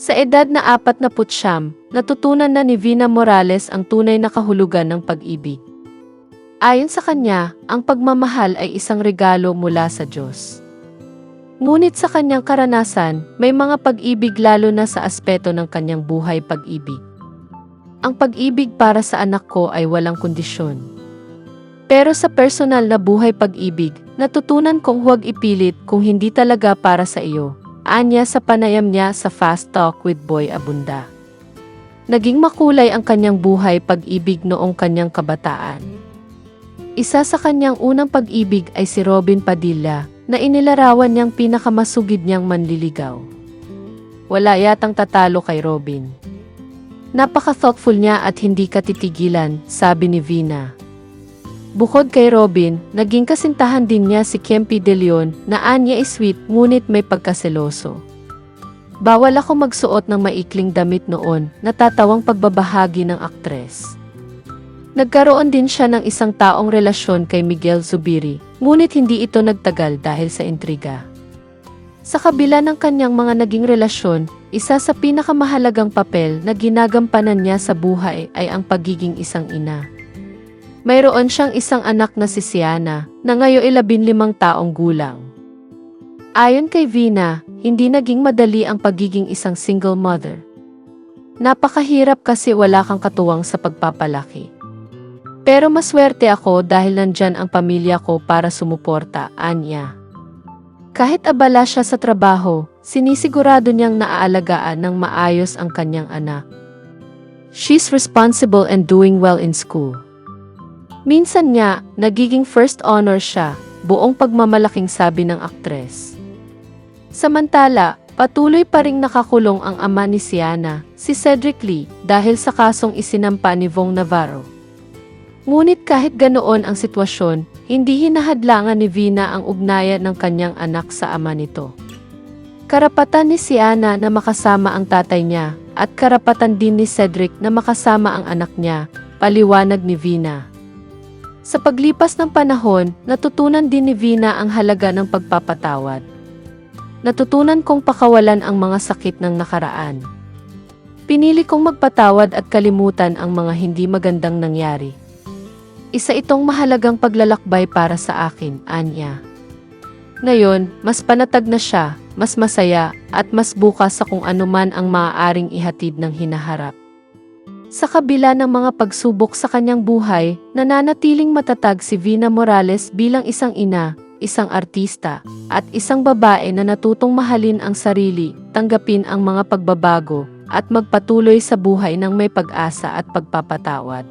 Sa edad na 49, natutunan na ni Vina Morales ang tunay na kahulugan ng pag-ibig. Ayon sa kanya, ang pagmamahal ay isang regalo mula sa Diyos. Ngunit sa kanyang karanasan, may mga pag-ibig lalo na sa aspeto ng kanyang buhay pag-ibig. Ang pag-ibig para sa anak ko ay walang kondisyon. Pero sa personal na buhay pag-ibig, natutunan kong huwag ipilit kung hindi talaga para sa iyo. Anya sa panayam niya sa Fast Talk with Boy Abunda. Naging makulay ang kanyang buhay pag-ibig noong kanyang kabataan. Isa sa kanyang unang pag-ibig ay si Robin Padilla, na inilarawan niyang pinakamasugid niyang manliligaw. Wala yatang tatalo kay Robin. Napaka-thoughtful niya at hindi katitigilan, sabi ni Vina. Bukod kay Robin, naging kasintahan din niya si Kempi De Leon na anya is sweet ngunit may pagkaseloso. Bawal ako magsuot ng maikling damit noon, natatawang pagbabahagi ng aktres. Nagkaroon din siya ng isang taong relasyon kay Miguel Zubiri, ngunit hindi ito nagtagal dahil sa intriga. Sa kabila ng kanyang mga naging relasyon, isa sa pinakamahalagang papel na ginagampanan niya sa buhay ay ang pagiging isang ina. Mayroon siyang isang anak na si Siana, na ngayon 15 taong gulang. Ayon kay Vina, hindi naging madali ang pagiging isang single mother. Napakahirap kasi wala kang katuwang sa pagpapalaki. Pero maswerte ako dahil nandyan ang pamilya ko para sumuporta, anya. Kahit abala siya sa trabaho, sinisigurado niyang naaalagaan ng maayos ang kanyang anak. She's responsible and doing well in school. Minsan nga, nagiging first honor siya, buong pagmamalaking sabi ng aktres. Samantala, patuloy pa ring nakakulong ang ama ni Siana, si Cedric Lee, dahil sa kasong isinampa ni Vong Navarro. Ngunit kahit ganoon ang sitwasyon, hindi hinahadlangan ni Vina ang ugnayan ng kanyang anak sa ama nito. Karapatan ni Siana na makasama ang tatay niya, at karapatan din ni Cedric na makasama ang anak niya, paliwanag ni Vina. Sa paglipas ng panahon, natutunan din ni Vina ang halaga ng pagpapatawad. Natutunan kong pakawalan ang mga sakit ng nakaraan. Pinili kong magpatawad at kalimutan ang mga hindi magandang nangyari. Isa itong mahalagang paglalakbay para sa akin, anya. Ngayon, mas panatag na siya, mas masaya, at mas bukas sa kung anuman ang maaaring ihatid ng hinaharap. Sa kabila ng mga pagsubok sa kanyang buhay, nananatiling matatag si Vina Morales bilang isang ina, isang artista, at isang babae na natutong mahalin ang sarili, tanggapin ang mga pagbabago, at magpatuloy sa buhay ng may pag-asa at pagpapatawad.